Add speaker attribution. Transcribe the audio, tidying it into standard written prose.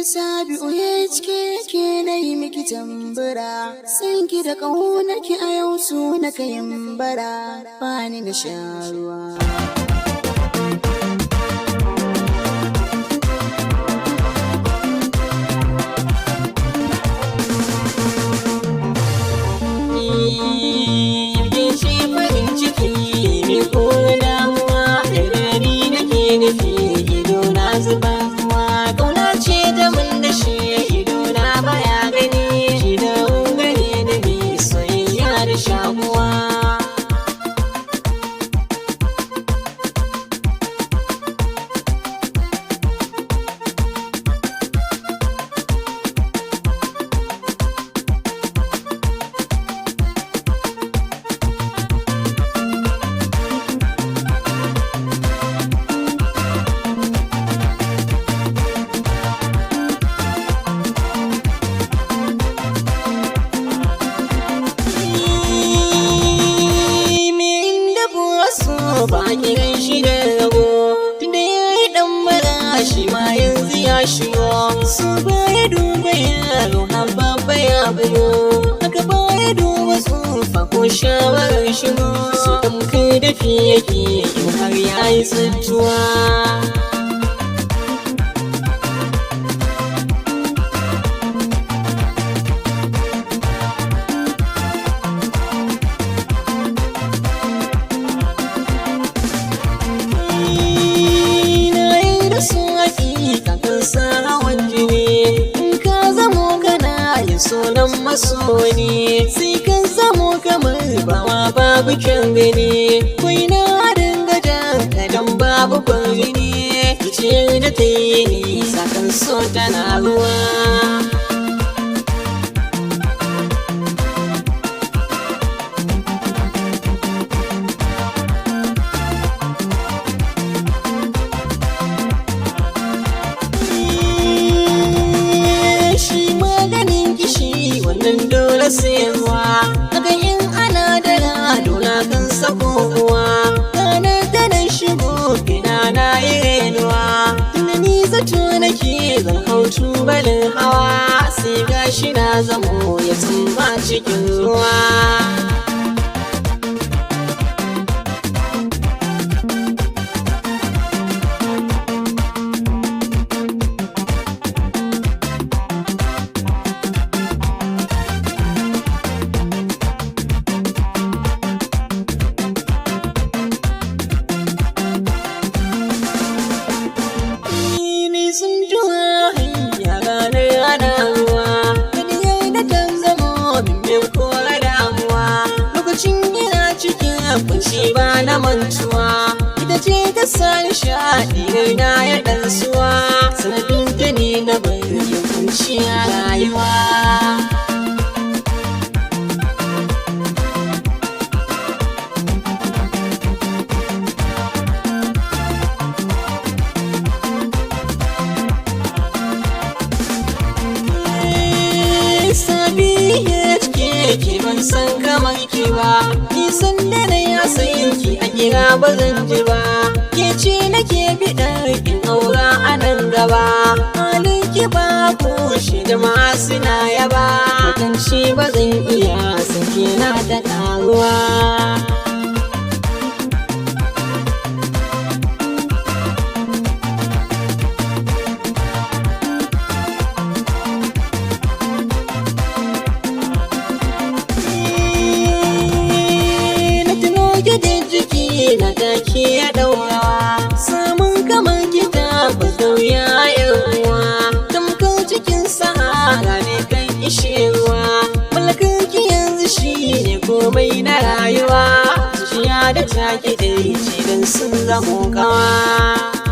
Speaker 1: Sabi'u ke na yi miki tambura, san ki da ƙaunar ki a yau su na kayan bara, bani na sha ruwa.
Speaker 2: Ba kiran shi da rago tunda ya yi dan mara shi ma yanzu ya shigo. Su baya duba yaro har babba ya bugo, haka baya duba tsufa ko shawarar shigo. Su tamkar dafi yake in har ya yi tsintuwa. Sunan masoni sai kan zamo kamar bawa babu kyan gani, kai na dinga janka don babu kwarjini. Zuciyar da ta yi nisa kan so tana ruwa. Dole sayarwa daga yin ana da dole kan sako uwa. Ranar da na shigo gina na yi renuwa, tunda ni zato nake zan hau tubalin hawa, sai gashi na zamo ya tsumba cikin ruwa. Kunci ba na mantuwa, ita ce ta sa nishaɗi na ya ɗansuwa, sanadin ta ne na bari kunci a rayuwa. Sabi'u ke ban san kamar ki ba, nisan da na ya sayin ki a kira ba zan ji ba. Ke ce nake biɗar in aura a nan gaba, halin ki ba kushe jama'a suna yaba, mutunci ba zan iya sake na da ƙaruwa. Na take ya ɗaurawa, samun kamar gida ba sauya yawa, tamkar cikin sahara ne kan ishe ruwa. Mulkin ki yanzu shi ne komai na rayuwa, zuciya da take da don sun zamo kawa.